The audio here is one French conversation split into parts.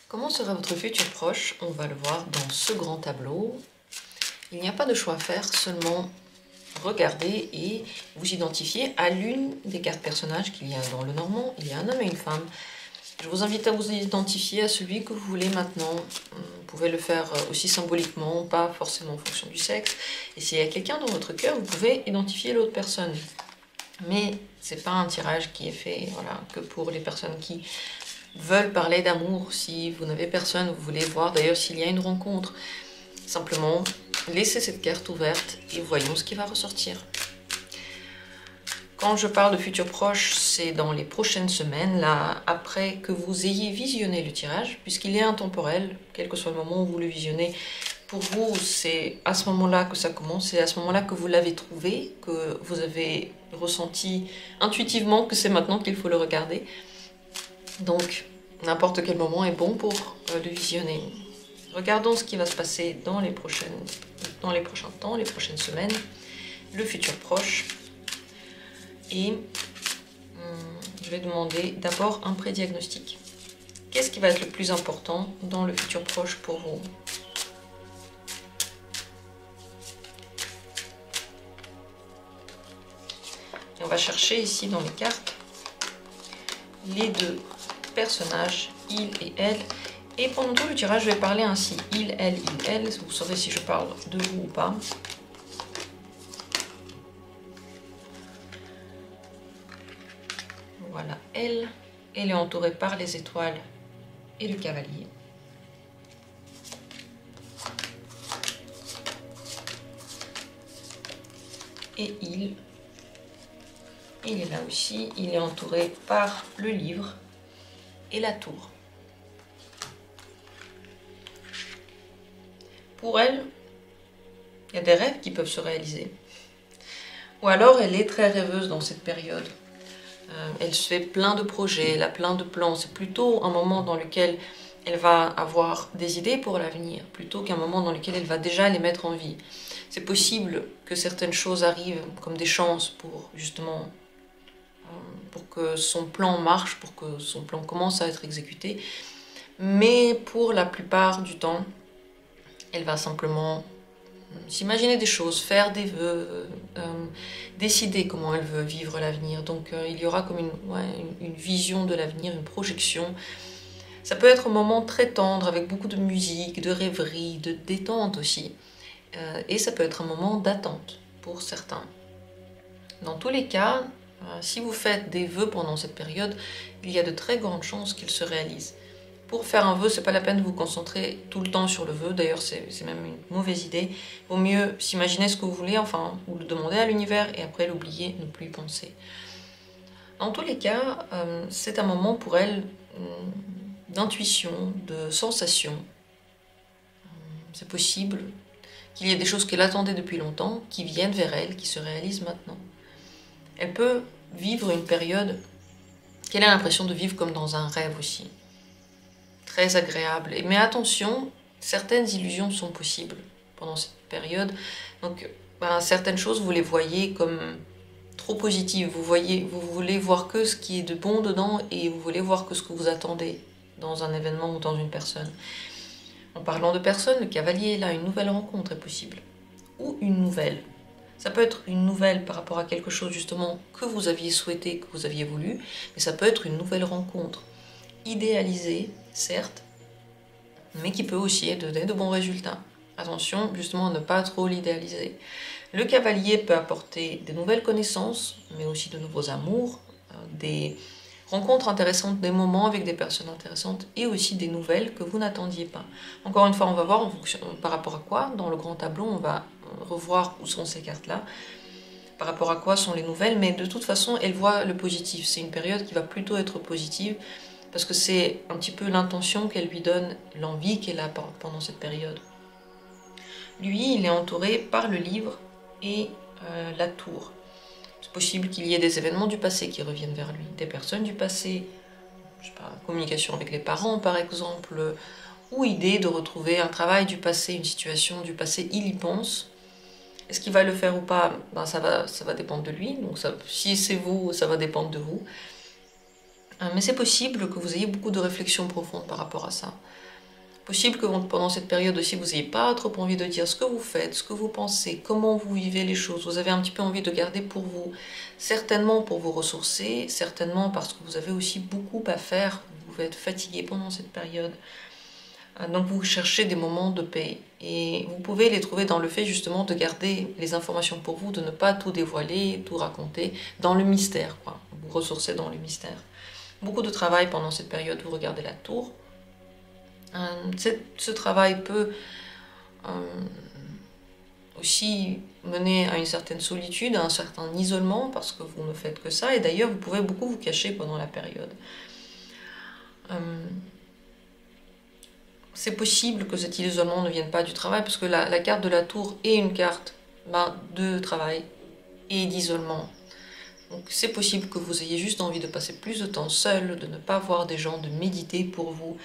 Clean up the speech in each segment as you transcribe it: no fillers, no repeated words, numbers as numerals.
Comment sera votre futur proche? On va le voir dans ce grand tableau. Il n'y a pas de choix à faire, seulement regarder et vous identifier à l'une des cartes personnages qu'il y a dans le Normand. Il y a un homme et une femme. Je vous invite à vous identifier à celui que vous voulez maintenant. Vous pouvez le faire aussi symboliquement, pas forcément en fonction du sexe. Et s'il y a quelqu'un dans votre cœur, vous pouvez identifier l'autre personne. Mais c'est pas un tirage qui est fait que pour les personnes qui veulent parler d'amour. Si vous n'avez personne, vous voulez voir d'ailleurs s'il y a une rencontre. Simplement, laissez cette carte ouverte et voyons ce qui va ressortir. Quand je parle de futur proche, c'est dans les prochaines semaines, là, après que vous ayez visionné le tirage, puisqu'il est intemporel, quel que soit le moment où vous le visionnez. Pour vous, c'est à ce moment-là que ça commence, c'est à ce moment-là que vous l'avez trouvé, que vous avez ressenti intuitivement que c'est maintenant qu'il faut le regarder. Donc, n'importe quel moment est bon pour le visionner. Regardons ce qui va se passer dans les prochains temps, les prochaines semaines, le futur proche. Et je vais demander d'abord un prédiagnostic. Qu'est-ce qui va être le plus important dans le futur proche pour vous? Et on va chercher ici dans les cartes les deux personnages, il et elle. Et pendant tout le tirage, je vais parler ainsi. Il, elle. Vous saurez si je parle de vous ou pas. Voilà, elle. Elle est entourée par les étoiles et le cavalier. Et il est là aussi. Il est entouré par le livre et la tour. Pour elle, il y a des rêves qui peuvent se réaliser. Ou alors, elle est très rêveuse dans cette période. Elle se fait plein de projets, elle a plein de plans. C'est plutôt un moment dans lequel elle va avoir des idées pour l'avenir, plutôt qu'un moment dans lequel elle va déjà les mettre en vie. C'est possible que certaines choses arrivent comme des chances pour justement pour que son plan marche, pour que son plan commence à être exécuté. Mais pour la plupart du temps, elle va simplement s'imaginer des choses, faire des vœux, décider comment elle veut vivre l'avenir. Donc il y aura comme une vision de l'avenir, une projection. Ça peut être un moment très tendre avec beaucoup de musique, de rêverie, de détente aussi. Et ça peut être un moment d'attente pour certains. Dans tous les cas, si vous faites des vœux pendant cette période, il y a de très grandes chances qu'ils se réalisent. Pour faire un vœu, c'est pas la peine de vous concentrer tout le temps sur le vœu. D'ailleurs, c'est même une mauvaise idée. Il vaut mieux s'imaginer ce que vous voulez, enfin, ou le demander à l'univers et après l'oublier, ne plus y penser. Dans tous les cas, c'est un moment pour elle d'intuition, de sensation. C'est possible qu'il y ait des choses qu'elle attendait depuis longtemps, qui viennent vers elle, qui se réalisent maintenant. Elle peut vivre une période qu'elle a l'impression de vivre comme dans un rêve aussi. Très agréable. Mais attention, certaines illusions sont possibles pendant cette période. Donc, certaines choses, vous les voyez comme trop positives. Vous voulez voir que ce qui est de bon dedans et vous voulez voir que ce que vous attendez dans un événement ou dans une personne. En parlant de personne, le cavalier est là, une nouvelle rencontre est possible. Ou une nouvelle. Ça peut être une nouvelle par rapport à quelque chose justement que vous aviez souhaité, que vous aviez voulu, mais ça peut être une nouvelle rencontre. Idéalisée, certes, mais qui peut aussi donner de bons résultats. Attention justement à ne pas trop l'idéaliser. Le cavalier peut apporter des nouvelles connaissances, mais aussi de nouveaux amours, des rencontres intéressantes, des moments avec des personnes intéressantes et aussi des nouvelles que vous n'attendiez pas. Encore une fois, on va voir en fonction, par rapport à quoi. Dans le grand tableau, on va revoir où sont ces cartes-là, par rapport à quoi sont les nouvelles, mais de toute façon, elle voit le positif. C'est une période qui va plutôt être positive, parce que c'est un petit peu l'intention qu'elle lui donne, l'envie qu'elle a pendant cette période. Lui, il est entouré par le livre et la tour. C'est possible qu'il y ait des événements du passé qui reviennent vers lui, des personnes du passé, je sais pas, communication avec les parents par exemple, ou idée de retrouver un travail du passé, une situation du passé, il y pense. Est-ce qu'il va le faire ou pas? Ben, ça va dépendre de lui. Donc si c'est vous, ça va dépendre de vous. Mais c'est possible que vous ayez beaucoup de réflexions profondes par rapport à ça. Possible que pendant cette période aussi, vous n'ayez pas trop envie de dire ce que vous faites, ce que vous pensez, comment vous vivez les choses. Vous avez un petit peu envie de garder pour vous. Certainement pour vous ressourcer, certainement parce que vous avez aussi beaucoup à faire. Vous pouvez être fatigué pendant cette période. Donc vous cherchez des moments de paix. Et vous pouvez les trouver dans le fait justement de garder les informations pour vous, de ne pas tout dévoiler, tout raconter, dans le mystère, quoi. Vous ressourcez dans le mystère. Beaucoup de travail pendant cette période, vous regardez la tour. Ce travail peut aussi mener à une certaine solitude, à un certain isolement, parce que vous ne faites que ça, et d'ailleurs vous pouvez beaucoup vous cacher pendant la période. C'est possible que cet isolement ne vienne pas du travail, parce que la carte de la tour est une carte de travail et d'isolement. Donc c'est possible que vous ayez juste envie de passer plus de temps seul, de ne pas voir des gens, de méditer pour vous,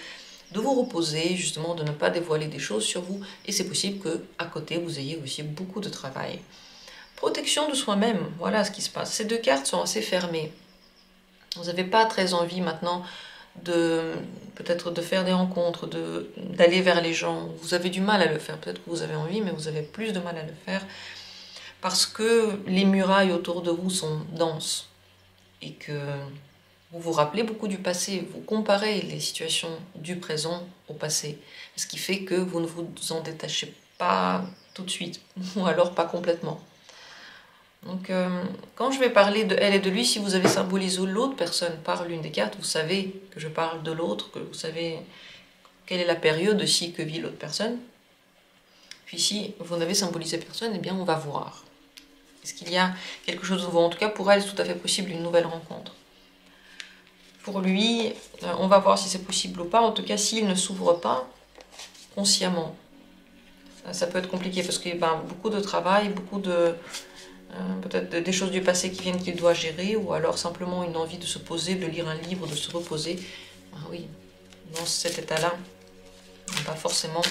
de vous reposer, justement, de ne pas dévoiler des choses sur vous. Et c'est possible qu'à côté, vous ayez aussi beaucoup de travail. Protection de soi-même, voilà ce qui se passe. Ces deux cartes sont assez fermées. Vous n'avez pas très envie maintenant peut-être de faire des rencontres, d'aller vers les gens. Vous avez du mal à le faire. Peut-être que vous avez envie, mais vous avez plus de mal à le faire. Parce que les murailles autour de vous sont denses. Et que vous vous rappelez beaucoup du passé, vous comparez les situations du présent au passé, ce qui fait que vous ne vous en détachez pas tout de suite, ou alors pas complètement. Donc quand je vais parler de elle et de lui, si vous avez symbolisé l'autre personne par l'une des cartes, vous savez que je parle de l'autre, que vous savez quelle est la période aussi que vit l'autre personne. Puis si vous n'avez symbolisé personne, eh bien on va voir. Est-ce qu'il y a quelque chose de nouveau? En tout cas, pour elle, c'est tout à fait possible une nouvelle rencontre. Pour lui, on va voir si c'est possible ou pas. En tout cas, s'il ne s'ouvre pas consciemment, ça peut être compliqué parce qu'il y a beaucoup de travail, beaucoup de peut-être des choses du passé qui viennent qu'il doit gérer, ou alors simplement une envie de se poser, de lire un livre, de se reposer. Oui, dans cet état-là, on va pas forcément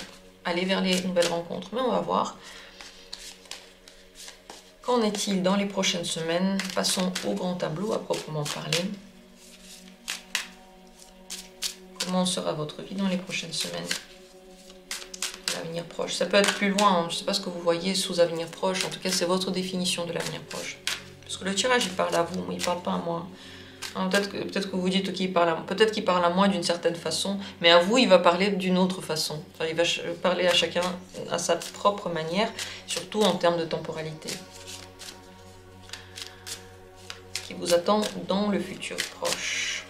aller vers les nouvelles rencontres, mais on va voir. Qu'en est-il dans les prochaines semaines? Passons au grand tableau à proprement parler. Comment sera votre vie dans les prochaines semaines? L'avenir proche. Ça peut être plus loin, hein. Je ne sais pas ce que vous voyez sous avenir proche. En tout cas, c'est votre définition de l'avenir proche. Parce que le tirage, il parle à vous, mais il ne parle pas à moi. Hein, peut-être que vous dites, ok, peut-être qu'il parle à moi d'une certaine façon, mais à vous, il va parler d'une autre façon. Enfin, il va parler à chacun à sa propre manière, surtout en termes de temporalité. Qui vous attend dans le futur proche.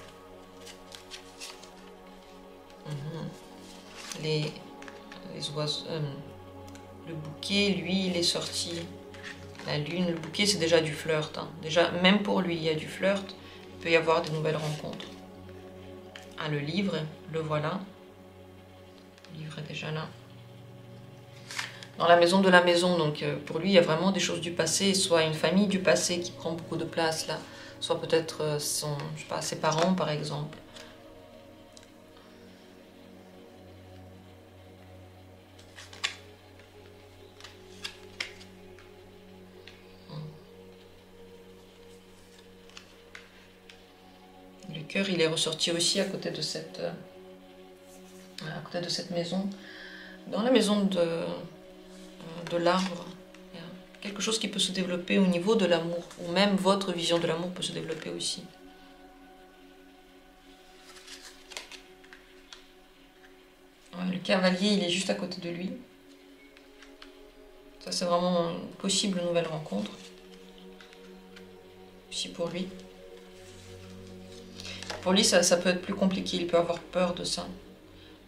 Les oiseaux, le bouquet, lui, il est sorti. La lune, le bouquet, c'est déjà du flirt. Hein. Déjà, même pour lui, il y a du flirt. Il peut y avoir de nouvelles rencontres. Ah, le livre, le voilà. Le livre est déjà là. Dans la maison de la maison, donc pour lui, il y a vraiment des choses du passé, soit une famille du passé qui prend beaucoup de place là, soit peut-être je sais pas, ses parents par exemple. Le cœur, il est ressorti aussi à côté de cette maison. Dans la maison de l'arbre, il y a quelque chose qui peut se développer au niveau de l'amour, ou même votre vision de l'amour peut se développer aussi. Le cavalier, il est juste à côté de lui. Ça, c'est vraiment une possible nouvelle rencontre. Aussi pour lui. Pour lui, ça peut être plus compliqué, il peut avoir peur de ça.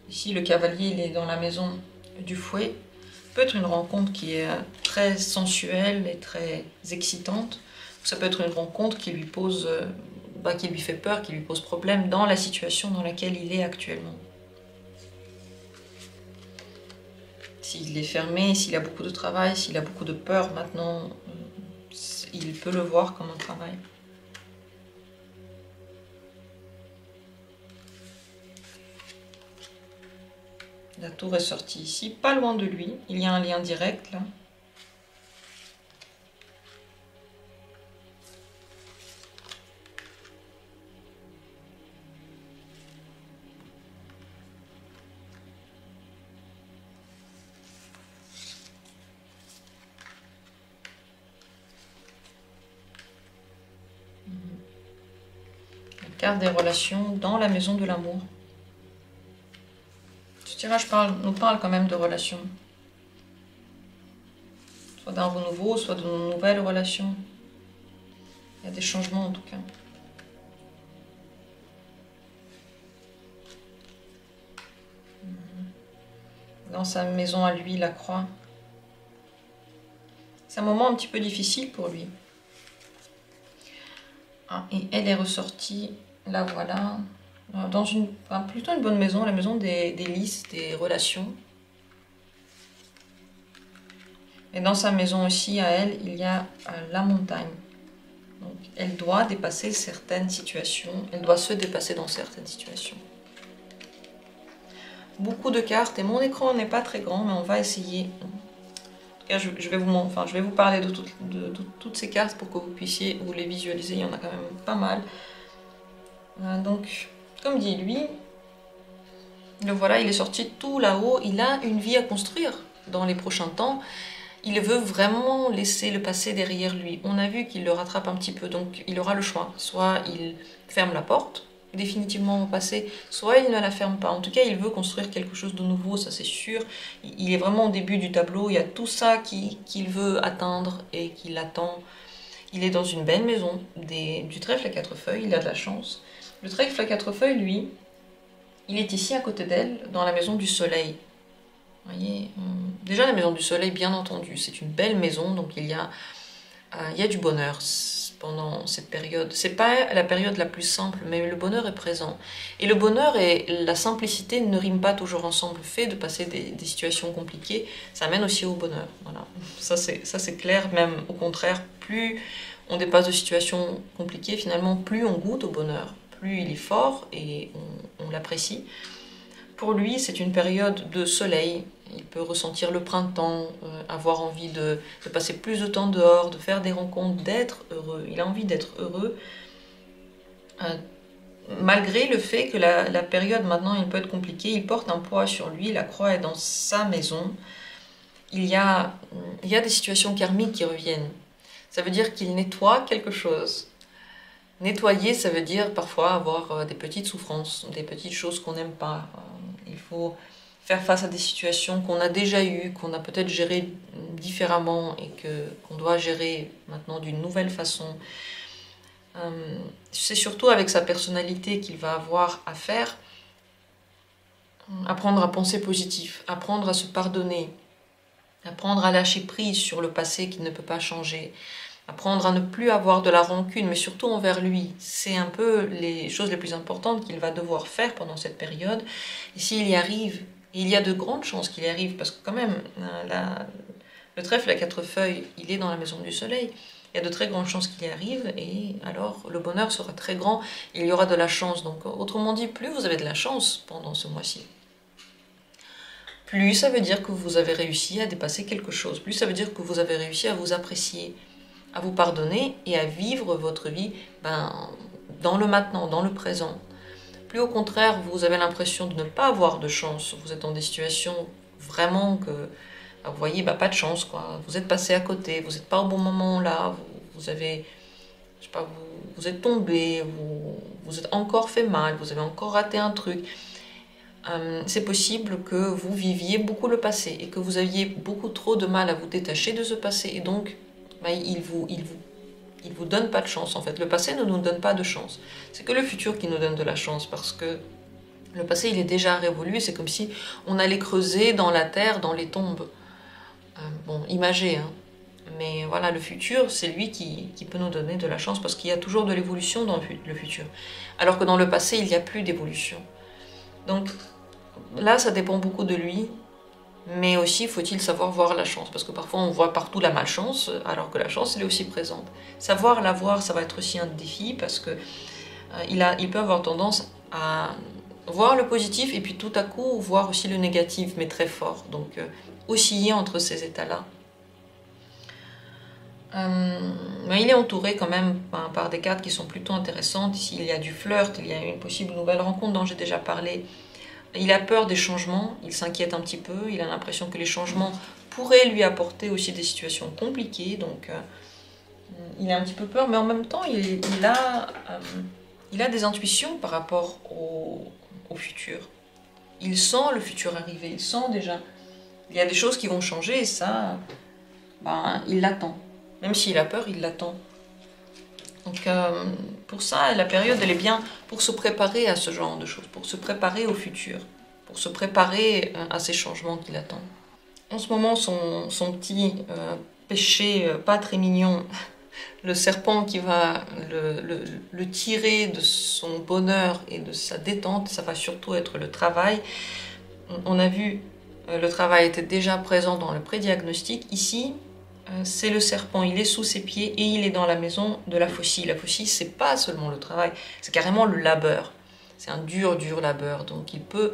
Ici, le cavalier, il est dans la maison du fouet. Ça peut être une rencontre qui est très sensuelle et très excitante. Ça peut être une rencontre qui lui pose, qui lui fait peur, qui lui pose problème dans la situation dans laquelle il est actuellement. S'il est fermé, s'il a beaucoup de travail, s'il a beaucoup de peur maintenant, il peut le voir comme un travail. La tour est sortie ici, pas loin de lui. Il y a un lien direct là. carte des relations dans la maison de l'amour. Ce tirage nous parle quand même de relations. Soit d'un renouveau, soit de nouvelles relations. Il y a des changements en tout cas. Dans sa maison à lui, la croix. C'est un moment un petit peu difficile pour lui. Ah, et elle est ressortie, la voilà, dans plutôt une bonne maison, la maison des lys, des relations. Et dans sa maison aussi, à elle, il y a la montagne. Donc, elle doit dépasser certaines situations, elle doit se dépasser dans certaines situations. Beaucoup de cartes, et mon écran n'est pas très grand, mais on va essayer. En tout cas, je vais vous parler de toutes ces cartes pour que vous puissiez vous les visualiser, il y en a quand même pas mal. Donc, comme dit lui, le voilà, il est sorti tout là-haut, il a une vie à construire dans les prochains temps. Il veut vraiment laisser le passé derrière lui. On a vu qu'il le rattrape un petit peu, donc il aura le choix. Soit il ferme la porte, définitivement au passé, soit il ne la ferme pas. En tout cas, il veut construire quelque chose de nouveau, ça c'est sûr. Il est vraiment au début du tableau, il y a tout ça qu'il veut atteindre et qu'il attend. Il est dans une belle maison, du trèfle à 4 feuilles, il a de la chance. Le trèfle à 4 feuilles, lui, il est ici à côté d'elle, dans la maison du soleil. Vous voyez, déjà la maison du soleil, bien entendu, c'est une belle maison, donc il y a du bonheur pendant cette période. C'est pas la période la plus simple, mais le bonheur est présent. Et le bonheur et la simplicité ne riment pas toujours ensemble. Le fait de passer des situations compliquées, ça mène aussi au bonheur. Voilà. Ça c'est clair, même au contraire, plus on dépasse de situations compliquées, finalement, plus on goûte au bonheur, plus il est fort et on l'apprécie. Pour lui, c'est une période de soleil. Il peut ressentir le printemps, avoir envie de passer plus de temps dehors, de faire des rencontres, d'être heureux. Il a envie d'être heureux, malgré le fait que la période maintenant, il peut être compliquée. Il porte un poids sur lui, la croix est dans sa maison. Il y a des situations karmiques qui reviennent. Ça veut dire qu'il nettoie quelque chose. Nettoyer, ça veut dire parfois avoir des petites souffrances, des petites choses qu'on n'aime pas. Il faut faire face à des situations qu'on a déjà eues, qu'on a peut-être gérées différemment et qu'on doit gérer maintenant d'une nouvelle façon. C'est surtout avec sa personnalité qu'il va avoir à faire. Apprendre à penser positif, apprendre à se pardonner, apprendre à lâcher prise sur le passé qui ne peut pas changer, apprendre à ne plus avoir de la rancune, mais surtout envers lui. C'est un peu les choses les plus importantes qu'il va devoir faire pendant cette période. Et s'il y arrive, et il y a de grandes chances qu'il y arrive, parce que quand même, le trèfle à 4 feuilles, il est dans la maison du soleil. Il y a de très grandes chances qu'il y arrive, et alors le bonheur sera très grand, il y aura de la chance. Donc autrement dit, plus vous avez de la chance pendant ce mois-ci, plus ça veut dire que vous avez réussi à dépasser quelque chose, plus ça veut dire que vous avez réussi à vous apprécier, à vous pardonner et à vivre votre vie dans le maintenant, dans le présent. Plus au contraire, vous avez l'impression de ne pas avoir de chance, vous êtes dans des situations vraiment que vous voyez, pas de chance, quoi. Vous êtes passé à côté, vous n'êtes pas au bon moment là, vous avez, je sais pas, vous êtes tombé, vous êtes encore fait mal, vous avez encore raté un truc. C'est possible que vous viviez beaucoup le passé et que vous aviez beaucoup trop de mal à vous détacher de ce passé, et donc il vous donne pas de chance en fait. Le passé ne nous donne pas de chance. C'est que le futur qui nous donne de la chance, parce que le passé il est déjà révolu. C'est comme si on allait creuser dans la terre, dans les tombes. Bon, imagé, hein. Mais voilà, le futur, c'est lui qui peut nous donner de la chance, parce qu'il y a toujours de l'évolution dans le futur. Alors que dans le passé, il n'y a plus d'évolution. Donc là, ça dépend beaucoup de lui. Mais aussi, faut-il savoir voir la chance, parce que parfois on voit partout la malchance, alors que la chance elle est aussi présente. Savoir la voir, ça va être aussi un défi, parce que il peut avoir tendance à voir le positif et puis tout à coup voir aussi le négatif, mais très fort. Donc osciller entre ces états-là. Mais il est entouré quand même par des cartes qui sont plutôt intéressantes. Ici, il y a du flirt, il y a une possible nouvelle rencontre dont j'ai déjà parlé. Il a peur des changements, il s'inquiète un petit peu, il a l'impression que les changements pourraient lui apporter aussi des situations compliquées, donc il a un petit peu peur, mais en même temps il a Il a des intuitions par rapport au futur. Il sent le futur arriver, il sent déjà. Il y a des choses qui vont changer et ça, ben, il l'attend. Même s'il a peur, il l'attend. Donc pour ça, la période, elle est bien pour se préparer à ce genre de choses, pour se préparer au futur, pour se préparer à ces changements qu'il attend. En ce moment, son petit péché pas très mignon, le serpent qui va le tirer de son bonheur et de sa détente, ça va surtout être le travail. On a vu, le travail était déjà présent dans le prédiagnostic. Ici, c'est le serpent, il est sous ses pieds et il est dans la maison de la faucille. La faucille, c'est pas seulement le travail, c'est carrément le labeur. C'est un dur, dur labeur. Donc il peut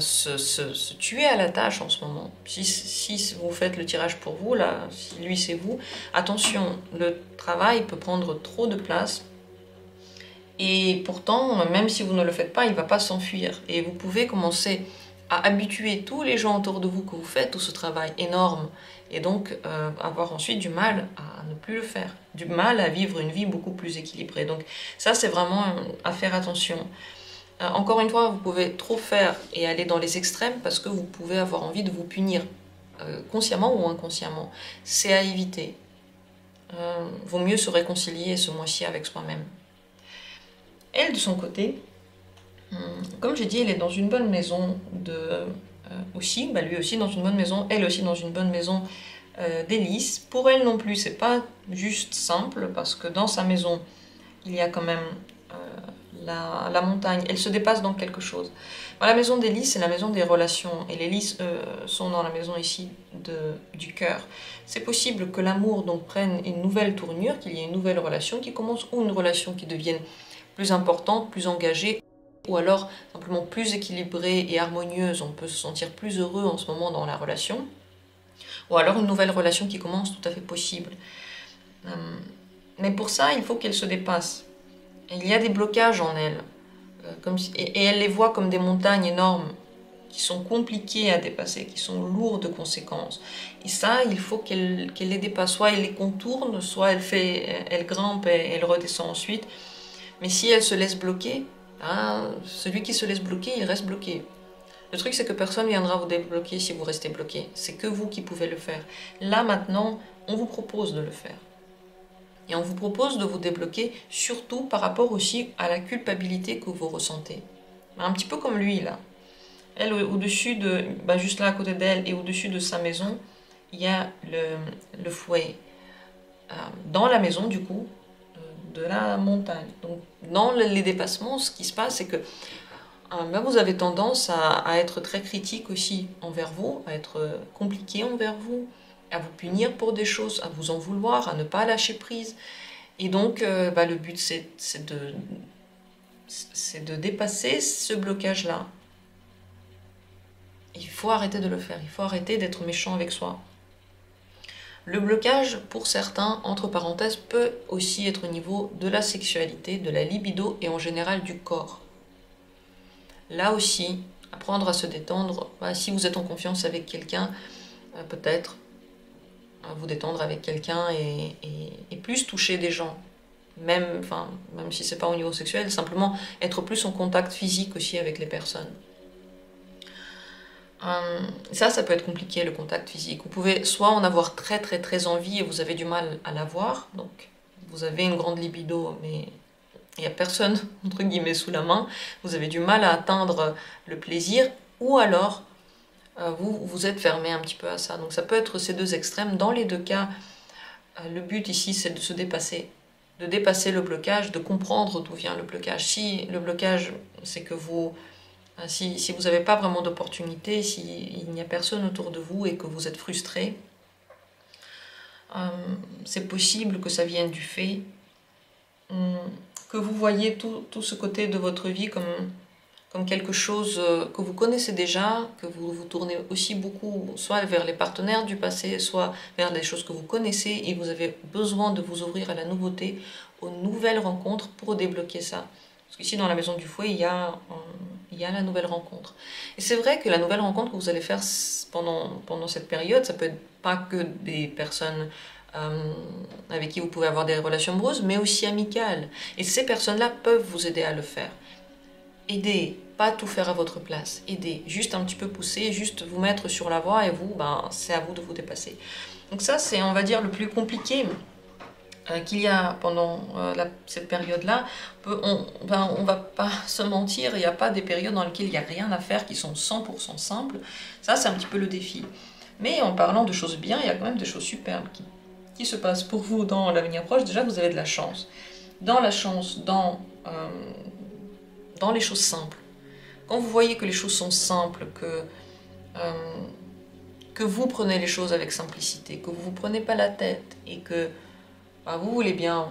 se tuer à la tâche en ce moment. Si vous faites le tirage pour vous, là, si lui c'est vous, attention, le travail peut prendre trop de place. Et pourtant, même si vous ne le faites pas, il ne va pas s'enfuir. Et vous pouvez commencer à habituer tous les gens autour de vous que vous faites tout ce travail énorme. Et donc avoir ensuite du mal à ne plus le faire. Du mal à vivre une vie beaucoup plus équilibrée. Donc ça, c'est vraiment à faire attention. Encore une fois, vous pouvez trop faire et aller dans les extrêmes parce que vous pouvez avoir envie de vous punir, consciemment ou inconsciemment. C'est à éviter. Vaut mieux se réconcilier ce mois-ci avec soi-même. Elle, de son côté, comme j'ai dit, elle est dans une bonne maison aussi, bah lui aussi dans une bonne maison, elle aussi dans une bonne maison d'Hélice. Pour elle non plus, c'est pas juste simple parce que dans sa maison, il y a quand même la montagne, elle se dépasse dans quelque chose. La maison des lys, c'est la maison des relations, et les lys sont dans la maison ici du cœur. C'est possible que l'amour donc prenne une nouvelle tournure, qu'il y ait une nouvelle relation qui commence, ou une relation qui devienne plus importante, plus engagée, ou alors simplement plus équilibrée et harmonieuse, on peut se sentir plus heureux en ce moment dans la relation, ou alors une nouvelle relation qui commence, tout à fait possible. Mais pour ça, il faut qu'elle se dépasse. Il y a des blocages en elle, et elle les voit comme des montagnes énormes qui sont compliquées à dépasser, qui sont lourdes de conséquences. Et ça, il faut qu'elle les dépasse. Soit elle les contourne, soit elle grimpe et elle redescend ensuite. Mais si elle se laisse bloquer, celui qui se laisse bloquer, il reste bloqué. Le truc, c'est que personne ne viendra vous débloquer si vous restez bloqué. C'est que vous qui pouvez le faire. Là, maintenant, on vous propose de le faire. Et on vous propose de vous débloquer, surtout par rapport aussi à la culpabilité que vous ressentez. Un petit peu comme lui, là. Elle, au-dessus de, juste là à côté d'elle et au-dessus de sa maison, il y a le fouet. Dans la maison, du coup, de la montagne. Donc, dans les dépassements, ce qui se passe, c'est que vous avez tendance à être très critique aussi envers vous, à être compliqué envers vous, à vous punir pour des choses, à vous en vouloir, à ne pas lâcher prise. Et donc, le but, c'est de dépasser ce blocage-là. Il faut arrêter de le faire, il faut arrêter d'être méchant avec soi. Le blocage, pour certains, entre parenthèses, peut aussi être au niveau de la sexualité, de la libido et en général du corps. Là aussi, apprendre à se détendre, si vous êtes en confiance avec quelqu'un, peut-être vous détendre avec quelqu'un et plus toucher des gens. Même si c'est pas au niveau sexuel, simplement être plus en contact physique aussi avec les personnes. Ça peut être compliqué, le contact physique. Vous pouvez soit en avoir très très très envie et vous avez du mal à l'avoir, donc vous avez une grande libido, mais il n'y a personne, entre guillemets, sous la main, vous avez du mal à atteindre le plaisir, ou alors vous êtes fermé un petit peu à ça. Donc ça peut être ces deux extrêmes. Dans les deux cas, le but ici, c'est de se dépasser, de dépasser le blocage, de comprendre d'où vient le blocage. Si le blocage, c'est que si vous n'avez pas vraiment d'opportunité, s'il n'y a personne autour de vous et que vous êtes frustré, c'est possible que ça vienne du fait que vous voyez tout ce côté de votre vie comme quelque chose que vous connaissez déjà, que vous vous tournez aussi beaucoup soit vers les partenaires du passé, soit vers des choses que vous connaissez et vous avez besoin de vous ouvrir à la nouveauté, aux nouvelles rencontres pour débloquer ça. Parce qu'ici, dans la maison du fouet, il y a la nouvelle rencontre. Et c'est vrai que la nouvelle rencontre que vous allez faire pendant cette période, ça peut être pas que des personnes avec qui vous pouvez avoir des relations amoureuses, mais aussi amicales. Et ces personnes-là peuvent vous aider à le faire. Aider, pas tout faire à votre place. Aider, juste un petit peu pousser, juste vous mettre sur la voie et vous, c'est à vous de vous dépasser. Donc ça, c'est, on va dire, le plus compliqué qu'il y a pendant cette période-là. On va pas se mentir, il n'y a pas des périodes dans lesquelles il n'y a rien à faire qui sont 100% simples. Ça, c'est un petit peu le défi. Mais en parlant de choses bien, il y a quand même des choses superbes qui se passent pour vous dans l'avenir proche. Déjà, vous avez de la chance. Dans la chance, dans les choses simples. Quand vous voyez que les choses sont simples, que vous prenez les choses avec simplicité, que vous ne vous prenez pas la tête et que vous voulez bien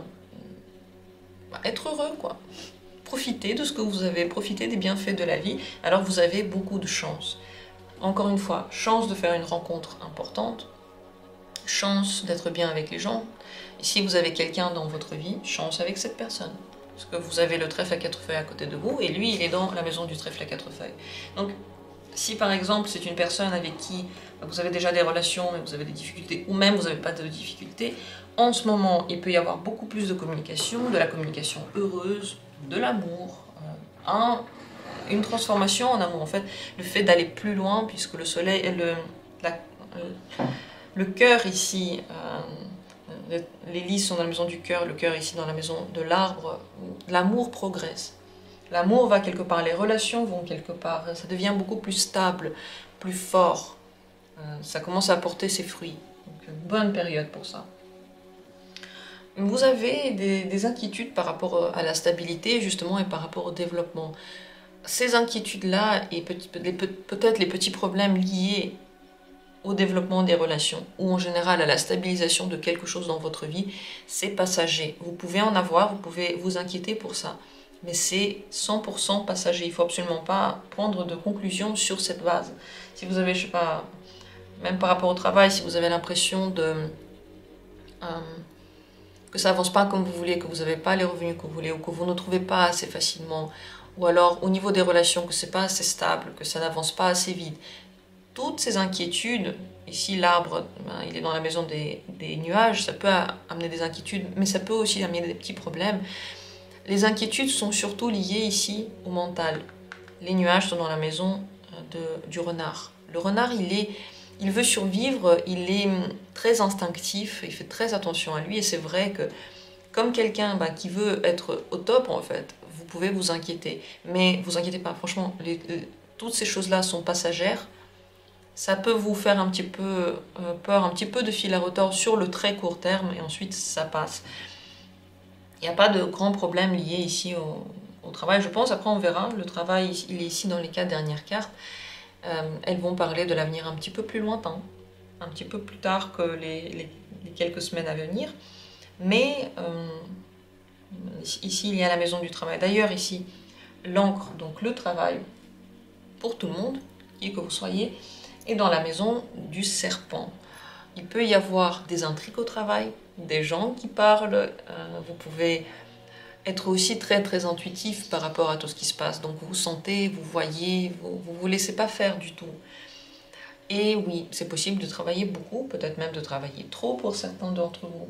être heureux, quoi. Profitez de ce que vous avez, profitez des bienfaits de la vie, alors vous avez beaucoup de chance. Encore une fois, chance de faire une rencontre importante, chance d'être bien avec les gens. Et si vous avez quelqu'un dans votre vie, chance avec cette personne. Parce que vous avez le trèfle à 4 feuilles à côté de vous, et lui, il est dans la maison du trèfle à 4 feuilles. Donc, si par exemple, c'est une personne avec qui vous avez déjà des relations, mais vous avez des difficultés, ou même vous n'avez pas de difficultés, en ce moment, il peut y avoir beaucoup plus de communication, de la communication heureuse, de l'amour, une transformation en amour. En fait, le fait d'aller plus loin, puisque le soleil, le cœur ici, les lys sont dans la maison du cœur, le cœur ici dans la maison de l'arbre, l'amour progresse. L'amour va quelque part, les relations vont quelque part, ça devient beaucoup plus stable, plus fort. Ça commence à apporter ses fruits. Donc, une bonne période pour ça. Vous avez des inquiétudes par rapport à la stabilité, justement, et par rapport au développement. Ces inquiétudes-là, et peut-être les petits problèmes liés au développement des relations, ou en général à la stabilisation de quelque chose dans votre vie, c'est passager. Vous pouvez en avoir, vous pouvez vous inquiéter pour ça, mais c'est 100% passager. Il ne faut absolument pas prendre de conclusion sur cette base. Si vous avez, je sais pas, même par rapport au travail, si vous avez l'impression que ça avance pas comme vous voulez, que vous n'avez pas les revenus que vous voulez, ou que vous ne trouvez pas assez facilement, ou alors au niveau des relations, que c'est pas assez stable, que ça n'avance pas assez vite. Toutes ces inquiétudes, ici l'arbre, il est dans la maison des nuages, ça peut amener des inquiétudes, mais ça peut aussi amener des petits problèmes. Les inquiétudes sont surtout liées ici au mental. Les nuages sont dans la maison du renard. Le renard, il veut survivre, il est très instinctif, il fait très attention à lui, et c'est vrai que comme quelqu'un qui veut être au top, en fait, vous pouvez vous inquiéter. Mais vous inquiétez pas, franchement, toutes ces choses-là sont passagères. Ça peut vous faire un petit peu peur, un petit peu de fil à retordre sur le très court terme, et ensuite ça passe. Il n'y a pas de grands problèmes liés ici au travail, je pense. Après, on verra. Le travail, il est ici dans les 4 dernières cartes. Elles vont parler de l'avenir un petit peu plus lointain, un petit peu plus tard que les quelques semaines à venir. Mais ici, il y a la maison du travail. D'ailleurs, ici, l'encre, donc le travail, pour tout le monde, qui que vous soyez, est dans la maison du serpent. Il peut y avoir des intrigues au travail, des gens qui parlent, vous pouvez être aussi très très intuitif par rapport à tout ce qui se passe. Donc vous sentez, vous voyez, vous laissez pas faire du tout. Et oui, c'est possible de travailler beaucoup, peut-être même de travailler trop pour certains d'entre vous.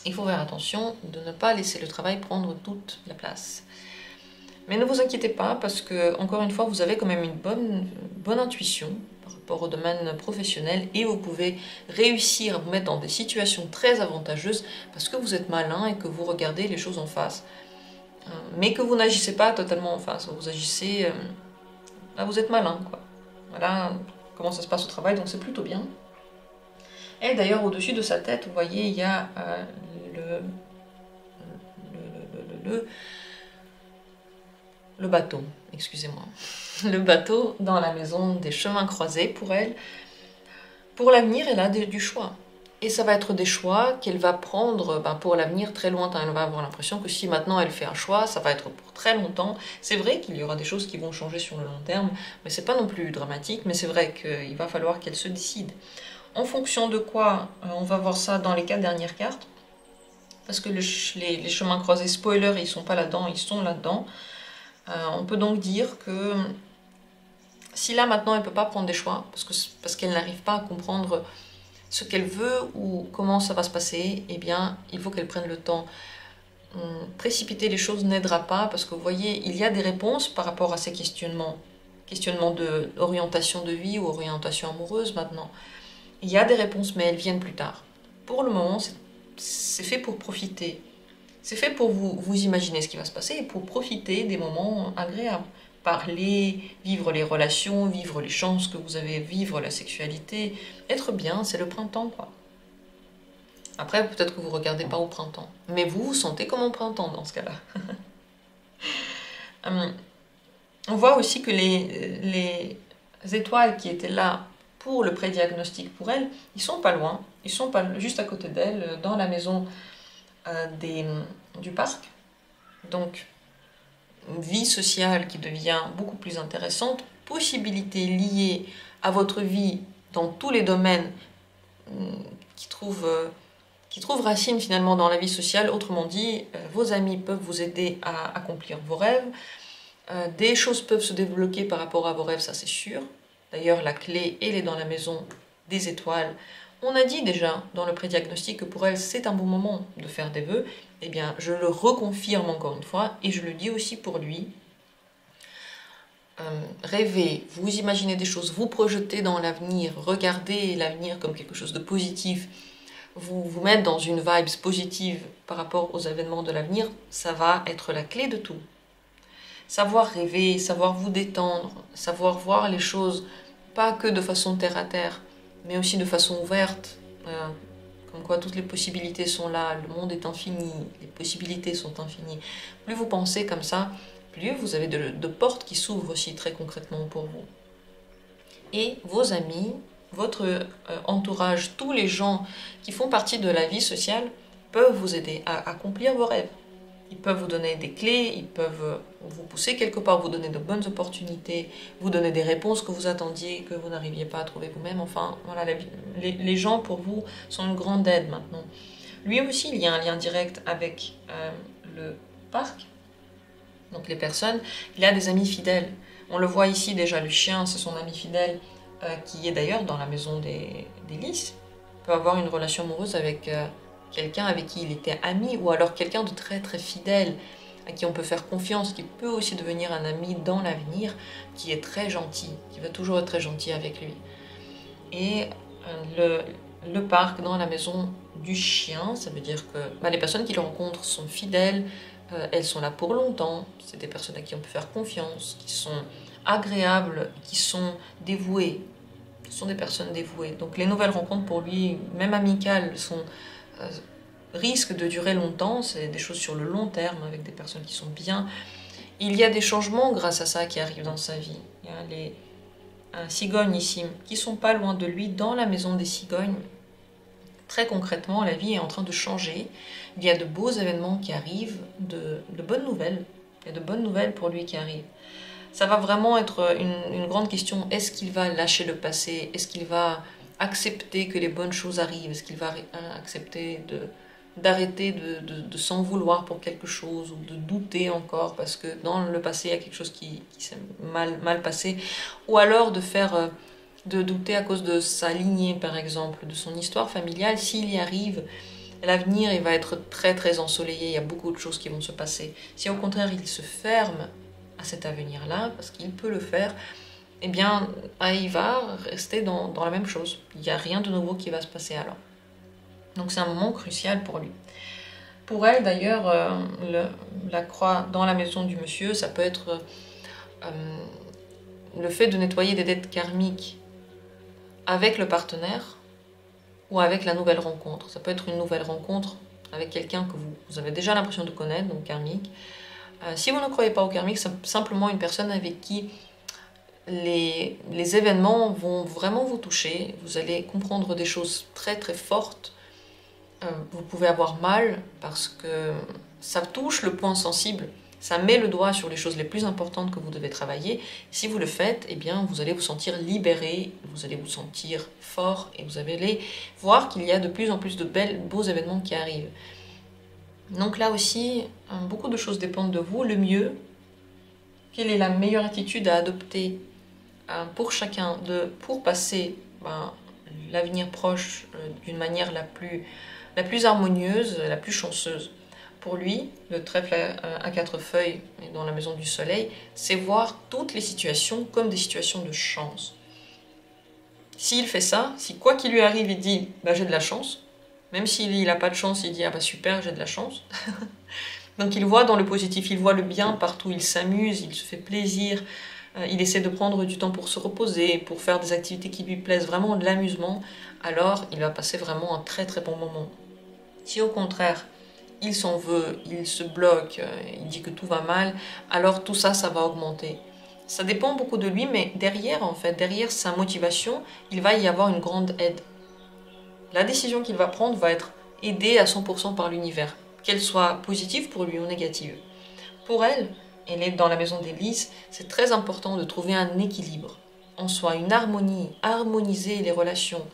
Il faut faire attention de ne pas laisser le travail prendre toute la place. Mais ne vous inquiétez pas, parce que, encore une fois, vous avez quand même une bonne intuition par rapport au domaine professionnel, et vous pouvez réussir à vous mettre dans des situations très avantageuses parce que vous êtes malin et que vous regardez les choses en face. Mais que vous n'agissez pas totalement en face, vous agissez... là, vous êtes malin, quoi. Voilà comment ça se passe au travail, donc c'est plutôt bien. Et d'ailleurs, au-dessus de sa tête, vous voyez, il y a le bateau, excusez-moi. Le bateau dans la maison des chemins croisés pour elle. Pour l'avenir, elle a du choix. Et ça va être des choix qu'elle va prendre pour l'avenir très lointain. Elle va avoir l'impression que si maintenant elle fait un choix, ça va être pour très longtemps. C'est vrai qu'il y aura des choses qui vont changer sur le long terme, mais c'est pas non plus dramatique, mais c'est vrai qu'il va falloir qu'elle se décide. En fonction de quoi, on va voir ça dans les 4 dernières cartes. Parce que les chemins croisés, spoiler, ils sont pas là-dedans, ils sont là-dedans. On peut donc dire que si là maintenant elle ne peut pas prendre des choix, parce qu'elle n'arrive pas à comprendre ce qu'elle veut ou comment ça va se passer, eh bien, il faut qu'elle prenne le temps. Précipiter les choses n'aidera pas parce que vous voyez, il y a des réponses par rapport à ces questionnements. Questionnements d'orientation de vie ou orientation amoureuse maintenant. Il y a des réponses, mais elles viennent plus tard. Pour le moment, c'est fait pour profiter. C'est fait pour vous imaginer ce qui va se passer et pour profiter des moments agréables. Parler, vivre les relations, vivre les chances que vous avez, vivre la sexualité. Être bien, c'est le printemps, quoi. Après, peut-être que vous ne regardez pas au printemps. Mais vous vous sentez comme au printemps dans ce cas-là. On voit aussi que les étoiles qui étaient là pour le prédiagnostic pour elle, ils sont pas loin. Ils sont pas juste à côté d'elle, dans la maison du parc. Donc, une vie sociale qui devient beaucoup plus intéressante, possibilités liées à votre vie dans tous les domaines qui trouvent racine finalement dans la vie sociale. Autrement dit, vos amis peuvent vous aider à accomplir vos rêves. Des choses peuvent se débloquer par rapport à vos rêves, ça c'est sûr. D'ailleurs, la clé, elle est dans la maison des étoiles. On a dit déjà dans le prédiagnostic que pour elle, c'est un bon moment de faire des vœux. Eh bien, je le reconfirme encore une fois et je le dis aussi pour lui. Rêvez, vous imaginez des choses, vous projetez dans l'avenir, regardez l'avenir comme quelque chose de positif, vous mettre dans une vibe positive par rapport aux événements de l'avenir, ça va être la clé de tout. Savoir rêver, savoir vous détendre, savoir voir les choses, pas que de façon terre à terre, mais aussi de façon ouverte, comme quoi toutes les possibilités sont là, le monde est infini, les possibilités sont infinies. Plus vous pensez comme ça, plus vous avez de portes qui s'ouvrent aussi très concrètement pour vous. Et vos amis, votre entourage, tous les gens qui font partie de la vie sociale peuvent vous aider à accomplir vos rêves. Ils peuvent vous donner des clés, ils peuvent vous pousser quelque part, vous donner de bonnes opportunités, vous donner des réponses que vous attendiez, que vous n'arriviez pas à trouver vous-même. Enfin, voilà, les gens pour vous sont une grande aide maintenant. Lui aussi, il y a un lien direct avec le parc, donc les personnes. Il a des amis fidèles. On le voit ici déjà, le chien, c'est son ami fidèle, qui est d'ailleurs dans la maison des lys. Il peut avoir une relation amoureuse avec quelqu'un avec qui il était ami, ou alors quelqu'un de très très fidèle, à qui on peut faire confiance, qui peut aussi devenir un ami dans l'avenir, qui est très gentil, qui va toujours être très gentil avec lui. Et le parc dans la maison du chien, ça veut dire que les personnes qui le rencontrent sont fidèles, elles sont là pour longtemps, c'est des personnes à qui on peut faire confiance, qui sont agréables, qui sont dévouées. Ce sont des personnes dévouées. Donc les nouvelles rencontres pour lui, même amicales, risquent de durer longtemps. C'est des choses sur le long terme avec des personnes qui sont bien. Il y a des changements grâce à ça qui arrivent dans sa vie. Il y a les cigognes ici qui sont pas loin de lui dans la maison des cigognes. Très concrètement, la vie est en train de changer. Il y a de beaux événements qui arrivent, de bonnes nouvelles. Il y a de bonnes nouvelles pour lui qui arrivent. Ça va vraiment être une grande question. Est-ce qu'il va lâcher le passé? Est-ce qu'il va accepter que les bonnes choses arrivent? Est-ce qu'il va accepter d'arrêter de s'en vouloir pour quelque chose ou de douter encore parce que dans le passé il y a quelque chose qui s'est mal passé? Ou alors de douter à cause de sa lignée par exemple, de son histoire familiale. S'il y arrive, l'avenir il va être très très ensoleillé, il y a beaucoup de choses qui vont se passer. Si au contraire il se ferme à cet avenir-là, parce qu'il peut le faire, eh bien, il va rester dans la même chose. Il n'y a rien de nouveau qui va se passer alors. Donc c'est un moment crucial pour lui. Pour elle, d'ailleurs, la croix dans la maison du monsieur, ça peut être le fait de nettoyer des dettes karmiques avec le partenaire ou avec la nouvelle rencontre. Ça peut être une nouvelle rencontre avec quelqu'un que vous avez déjà l'impression de connaître, donc karmique. Si vous ne croyez pas au karmique, c'est simplement une personne avec qui les événements vont vraiment vous toucher. Vous allez comprendre des choses très très fortes. Vous pouvez avoir mal parce que ça touche le point sensible. Ça met le doigt sur les choses les plus importantes que vous devez travailler. Si vous le faites, eh bien, vous allez vous sentir libéré, vous allez vous sentir fort et vous allez voir qu'il y a de plus en plus de beaux événements qui arrivent. Donc là aussi, beaucoup de choses dépendent de vous. Le mieux, quelle est la meilleure attitude à adopter pour chacun pour passer l'avenir proche d'une manière la plus harmonieuse, la plus chanceuse. Pour lui, le trèfle à 4 feuilles dans la maison du soleil, c'est voir toutes les situations comme des situations de chance. S'il fait ça, si quoi qu'il lui arrive, il dit bah, j'ai de la chance, même s'il n'a pas de chance, il dit ah bah super, j'ai de la chance. Donc il voit dans le positif, il voit le bien partout, il s'amuse, il se fait plaisir, il essaie de prendre du temps pour se reposer, pour faire des activités qui lui plaisent, vraiment de l'amusement, alors il va passer vraiment un très très bon moment. Si au contraire, il s'en veut, il se bloque, il dit que tout va mal, alors tout ça, ça va augmenter. Ça dépend beaucoup de lui, mais derrière, en fait, derrière sa motivation, il va y avoir une grande aide. La décision qu'il va prendre va être aidée à 100% par l'univers, qu'elle soit positive pour lui ou négative. Pour elle, elle est dans la maison d'Élise, c'est très important de trouver un équilibre en soi, une harmonie, harmoniser les relations,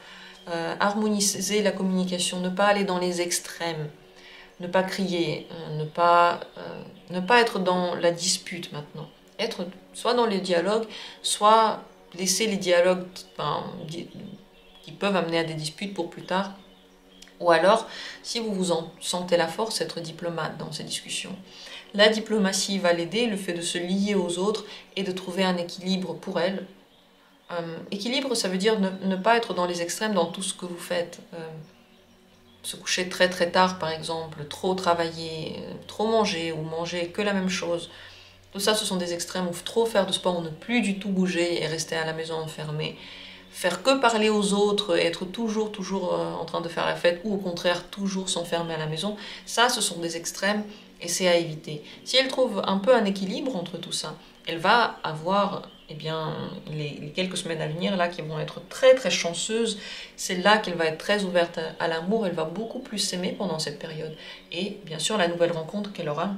harmoniser la communication, ne pas aller dans les extrêmes, ne pas crier, ne pas être dans la dispute maintenant. Être soit dans les dialogues, soit laisser les dialogues qui peuvent amener à des disputes pour plus tard. Ou alors, si vous vous en sentez la force, être diplomate dans ces discussions. La diplomatie va l'aider, le fait de se lier aux autres et de trouver un équilibre pour elle. Équilibre, ça veut dire ne pas être dans les extrêmes dans tout ce que vous faites. Se coucher très très tard par exemple, trop travailler, trop manger ou manger que la même chose. Tout ça, ce sont des extrêmes où trop faire de sport, ou ne plus du tout bouger et rester à la maison enfermé. Faire que parler aux autres, être toujours en train de faire la fête, ou au contraire toujours s'enfermer à la maison, ça ce sont des extrêmes et c'est à éviter. Si elle trouve un peu un équilibre entre tout ça, elle va avoir les quelques semaines à venir là qui vont être très très chanceuses. C'est là qu'elle va être très ouverte à l'amour, elle va beaucoup plus s'aimer pendant cette période. Et bien sûr la nouvelle rencontre qu'elle aura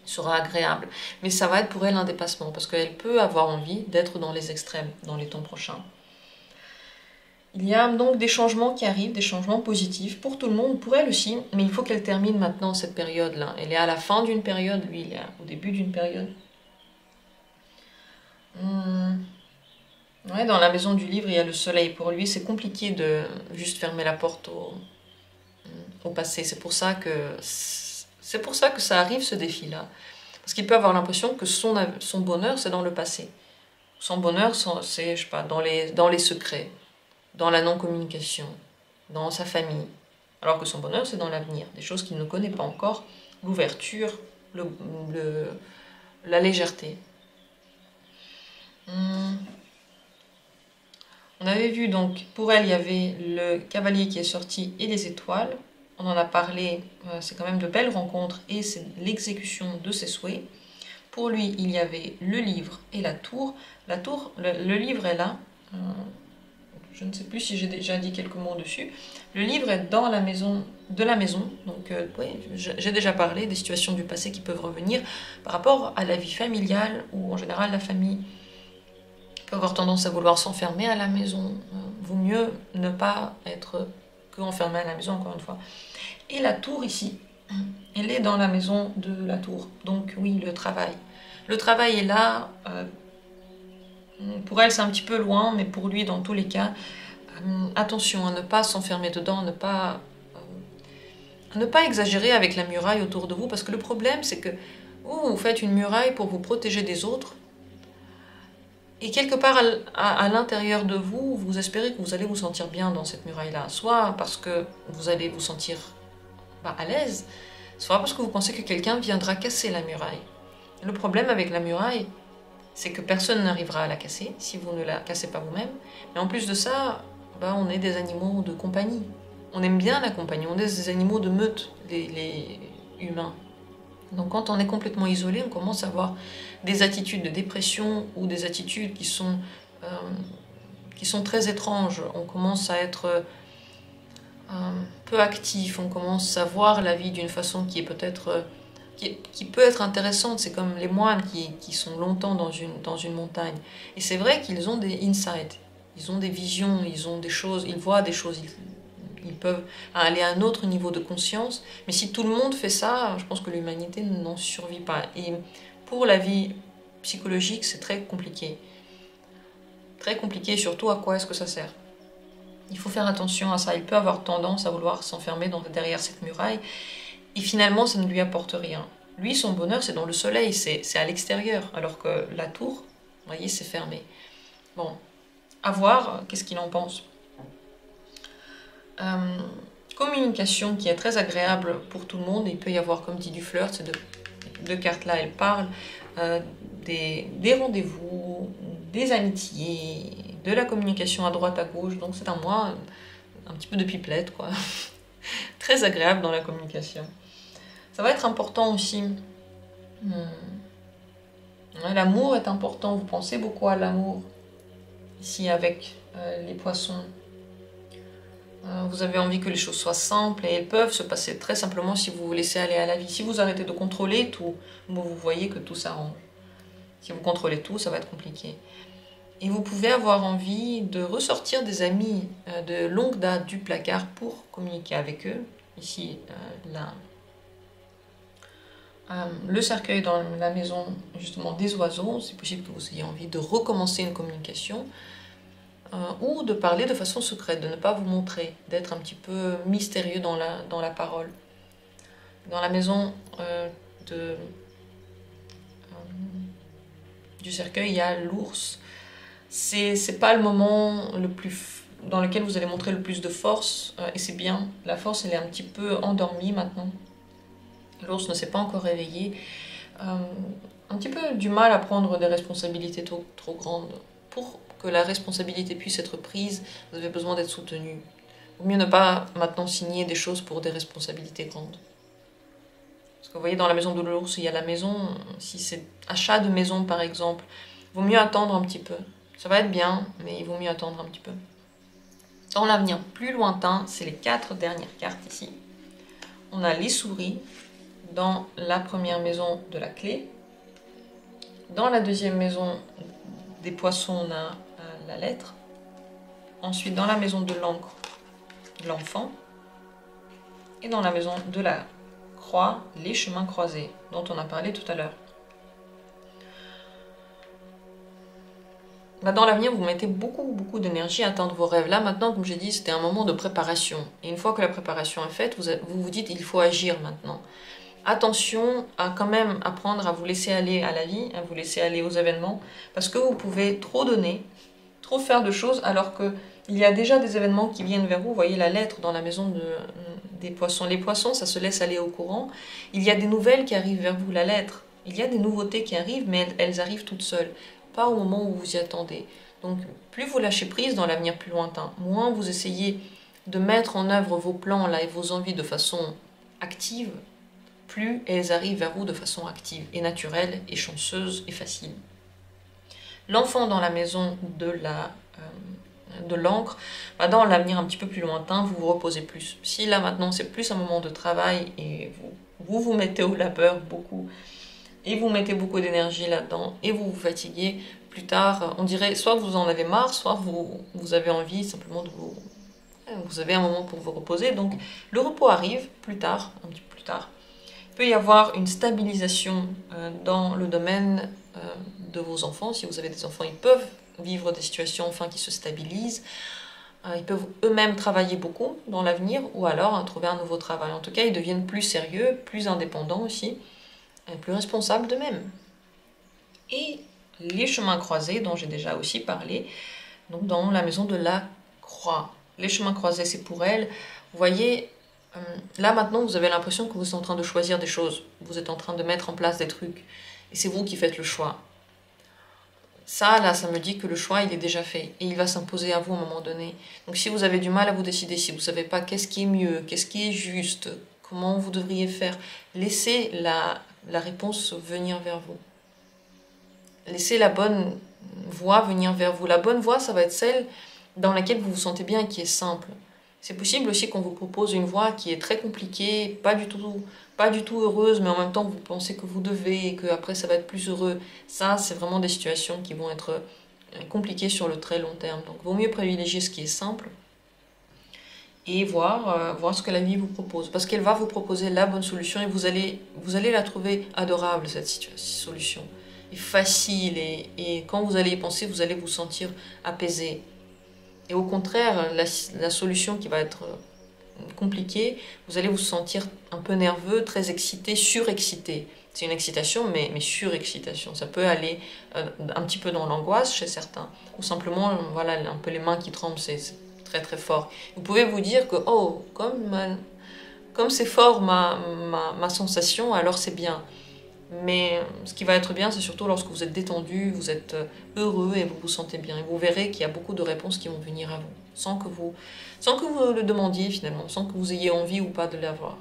sera agréable. Mais ça va être pour elle un dépassement parce qu'elle peut avoir envie d'être dans les extrêmes dans les temps prochains. Il y a donc des changements qui arrivent, des changements positifs pour tout le monde, pour elle aussi, mais il faut qu'elle termine maintenant cette période-là. Elle est à la fin d'une période, lui il est au début d'une période. Ouais, dans la maison du livre, il y a le soleil. Pour lui, c'est compliqué de juste fermer la porte au passé. C'est pour ça que ça arrive, ce défi-là. Parce qu'il peut avoir l'impression que son bonheur, c'est dans le passé. Son bonheur, c'est, je sais pas, dans les secrets, dans la non-communication, dans sa famille. Alors que son bonheur, c'est dans l'avenir. Des choses qu'il ne connaît pas encore. L'ouverture, la légèreté. On avait vu donc, pour elle, il y avait le cavalier qui est sorti et les étoiles. On en a parlé, c'est quand même de belles rencontres et c'est l'exécution de ses souhaits. Pour lui, il y avait le livre et la tour. La tour, le livre est là. Je ne sais plus si j'ai déjà dit quelques mots dessus. Le livre est dans la maison, donc oui, j'ai déjà parlé des situations du passé qui peuvent revenir par rapport à la vie familiale, où en général la famille peut avoir tendance à vouloir s'enfermer à la maison. Vaut mieux ne pas être que enfermé à la maison, encore une fois. Et la tour ici, elle est dans la maison de la tour. Donc oui, le travail. Le travail est là. Pour elle, c'est un petit peu loin, mais pour lui, dans tous les cas, attention à ne pas s'enfermer dedans, à ne pas exagérer avec la muraille autour de vous, parce que le problème, c'est que vous faites une muraille pour vous protéger des autres, et quelque part à l'intérieur de vous, vous espérez que vous allez vous sentir bien dans cette muraille-là, soit parce que vous allez vous sentir à l'aise, soit parce que vous pensez que quelqu'un viendra casser la muraille. Le problème avec la muraille, c'est que personne n'arrivera à la casser si vous ne la cassez pas vous-même. Mais en plus de ça, on est des animaux de compagnie. On aime bien la compagnie, on est des animaux de meute, les humains. Donc quand on est complètement isolé, on commence à avoir des attitudes de dépression ou des attitudes qui sont très étranges. On commence à être peu actif, on commence à voir la vie d'une façon qui est peut-être... qui peut être intéressante. C'est comme les moines qui sont longtemps dans une montagne. Et c'est vrai qu'ils ont des insights, ils ont des visions, ils ont des choses, ils voient des choses, ils peuvent aller à un autre niveau de conscience. Mais si tout le monde fait ça, je pense que l'humanité n'en survit pas. Et pour la vie psychologique, c'est très compliqué. Très compliqué, surtout à quoi est-ce que ça sert? Il faut faire attention à ça. Il peut avoir tendance à vouloir s'enfermer derrière cette muraille. Et finalement, ça ne lui apporte rien. Lui, son bonheur, c'est dans le soleil, c'est à l'extérieur. Alors que la tour, vous voyez, c'est fermé. Bon, à voir, qu'est-ce qu'il en pense. Communication qui est très agréable pour tout le monde. Il peut y avoir, comme dit, du flirt. Ces deux cartes-là, elles parlent des rendez-vous, des amitiés, de la communication à droite, à gauche. Donc c'est un mois un petit peu de pipelette, quoi. Très agréable dans la communication. Ça va être important aussi. L'amour est important. Vous pensez beaucoup à l'amour ici avec les poissons. Vous avez envie que les choses soient simples et elles peuvent se passer très simplement si vous vous laissez aller à la vie. Si vous arrêtez de contrôler tout, vous voyez que tout s'arrange. Si vous contrôlez tout, ça va être compliqué. Et vous pouvez avoir envie de ressortir des amis de longue date du placard pour communiquer avec eux. Ici, le cercueil dans la maison justement des oiseaux. C'est possible que vous ayez envie de recommencer une communication. Ou de parler de façon secrète, de ne pas vous montrer, d'être un petit peu mystérieux dans la parole. Dans la maison du cercueil, il y a l'ours. C'est pas le moment dans lequel vous allez montrer le plus de force, et c'est bien. La force, elle est un petit peu endormie maintenant. L'ours ne s'est pas encore réveillé. Un petit peu du mal à prendre des responsabilités trop grandes. Pour que la responsabilité puisse être prise, vous avez besoin d'être soutenu. Il vaut mieux ne pas maintenant signer des choses pour des responsabilités grandes. Parce que vous voyez, dans la maison de l'ours, il y a la maison. Si c'est achat de maison, par exemple, il vaut mieux attendre un petit peu. Ça va être bien, mais il vaut mieux attendre un petit peu. Dans l'avenir plus lointain, c'est les 4 dernières cartes ici. On a les souris dans la première maison de la clé. Dans la deuxième maison des poissons, on a la lettre. Ensuite, dans la maison de l'encre, l'enfant. Et dans la maison de la croix, les chemins croisés, dont on a parlé tout à l'heure. Dans l'avenir, vous mettez beaucoup d'énergie à atteindre vos rêves. Là, maintenant, comme j'ai dit, c'était un moment de préparation. Et une fois que la préparation est faite, vous vous dites, il faut agir maintenant. Attention à quand même apprendre à vous laisser aller à la vie, à vous laisser aller aux événements, parce que vous pouvez trop donner, trop faire de choses, alors qu'il y a déjà des événements qui viennent vers vous. Vous voyez la lettre dans la maison des poissons. Les poissons, ça se laisse aller au courant. Il y a des nouvelles qui arrivent vers vous, la lettre. Il y a des nouveautés qui arrivent, mais elles arrivent toutes seules, pas au moment où vous y attendez. Donc, plus vous lâchez prise dans l'avenir plus lointain, moins vous essayez de mettre en œuvre vos plans là et vos envies de façon active, plus elles arrivent vers vous de façon active et naturelle et chanceuse et facile. L'enfant dans la maison de l'encre, dans l'avenir un petit peu plus lointain, vous vous reposez plus. Si là maintenant c'est plus un moment de travail et vous mettez au labeur beaucoup, et vous mettez beaucoup d'énergie là-dedans, et vous vous fatiguez, plus tard, on dirait soit vous en avez marre, soit vous avez envie simplement vous avez un moment pour vous reposer, donc le repos arrive plus tard, un petit peu plus tard. Il peut y avoir une stabilisation dans le domaine de vos enfants. Si vous avez des enfants, ils peuvent vivre des situations enfin qui se stabilisent. Ils peuvent eux-mêmes travailler beaucoup dans l'avenir ou alors trouver un nouveau travail. En tout cas, ils deviennent plus sérieux, plus indépendants aussi, et plus responsables d'eux-mêmes. Et les chemins croisés dont j'ai déjà aussi parlé, donc dans la maison de la croix. Les chemins croisés, c'est pour elle. Vous voyez, là maintenant, vous avez l'impression que vous êtes en train de choisir des choses. Vous êtes en train de mettre en place des trucs. Et c'est vous qui faites le choix. Ça, là, ça me dit que le choix, il est déjà fait. Et il va s'imposer à vous à un moment donné. Donc si vous avez du mal à vous décider, si vous ne savez pas qu'est-ce qui est mieux, qu'est-ce qui est juste, comment vous devriez faire, laissez la réponse venir vers vous. Laissez la bonne voie venir vers vous. La bonne voie, ça va être celle dans laquelle vous vous sentez bien et qui est simple. C'est possible aussi qu'on vous propose une voie qui est très compliquée, pas du tout heureuse, mais en même temps vous pensez que vous devez et qu'après ça va être plus heureux. Ça, c'est vraiment des situations qui vont être compliquées sur le très long terme. Donc, il vaut mieux privilégier ce qui est simple et voir ce que la vie vous propose. Parce qu'elle va vous proposer la bonne solution et vous allez la trouver adorable, cette solution. Et facile, et quand vous allez y penser, vous allez vous sentir apaisé. Et au contraire, la solution qui va être compliquée, vous allez vous sentir un peu nerveux, très excité, surexcité. C'est une excitation, mais surexcitation. Ça peut aller un petit peu dans l'angoisse chez certains, ou simplement, voilà, un peu les mains qui tremblent, c'est très très fort. Vous pouvez vous dire que, oh, comme c'est fort ma sensation, alors c'est bien. Mais ce qui va être bien, c'est surtout lorsque vous êtes détendu, vous êtes heureux et vous vous sentez bien. Et vous verrez qu'il y a beaucoup de réponses qui vont venir à vous, sans que vous le demandiez finalement, sans que vous ayez envie ou pas de l'avoir.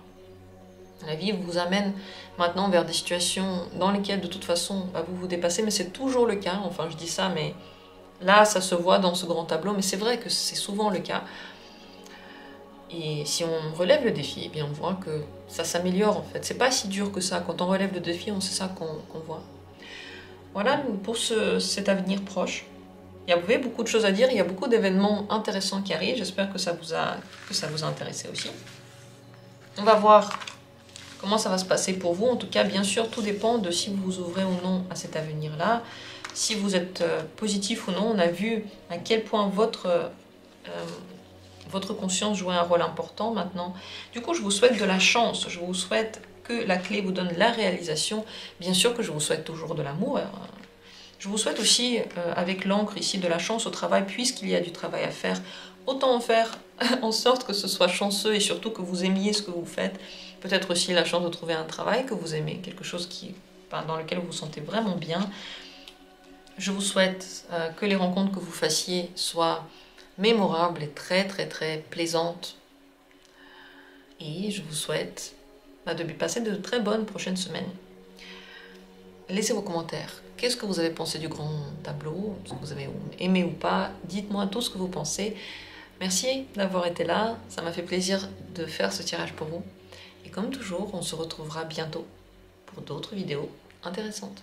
La vie vous amène maintenant vers des situations dans lesquelles de toute façon vous vous dépassez, mais c'est toujours le cas. Enfin, je dis ça, mais là, ça se voit dans ce grand tableau, mais c'est vrai que c'est souvent le cas. Et si on relève le défi, eh bien on voit que ça s'améliore en fait. C'est pas si dur que ça. Quand on relève le défi, c'est ça qu'on voit. Voilà pour cet avenir proche. Il y avait beaucoup de choses à dire, il y a beaucoup d'événements intéressants qui arrivent. J'espère que ça vous a intéressé aussi. On va voir comment ça va se passer pour vous. En tout cas, bien sûr, tout dépend de si vous vous ouvrez ou non à cet avenir-là. Si vous êtes positif ou non, on a vu à quel point votre conscience jouait un rôle important maintenant. Du coup, je vous souhaite de la chance. Je vous souhaite que la clé vous donne la réalisation. Bien sûr que je vous souhaite toujours de l'amour. Je vous souhaite aussi, avec l'encre ici, de la chance au travail, puisqu'il y a du travail à faire. Autant en faire en sorte que ce soit chanceux et surtout que vous aimiez ce que vous faites. Peut-être aussi la chance de trouver un travail que vous aimez, quelque chose dans lequel vous vous sentez vraiment bien. Je vous souhaite que les rencontres que vous fassiez soient mémorables et très très très plaisantes. Et je vous souhaite de passer de très bonnes prochaines semaines. Laissez vos commentaires. Qu'est-ce que vous avez pensé du grand tableau? Est-ce que vous avez aimé ou pas? Dites-moi tout ce que vous pensez. Merci d'avoir été là. Ça m'a fait plaisir de faire ce tirage pour vous. Et comme toujours, on se retrouvera bientôt pour d'autres vidéos intéressantes.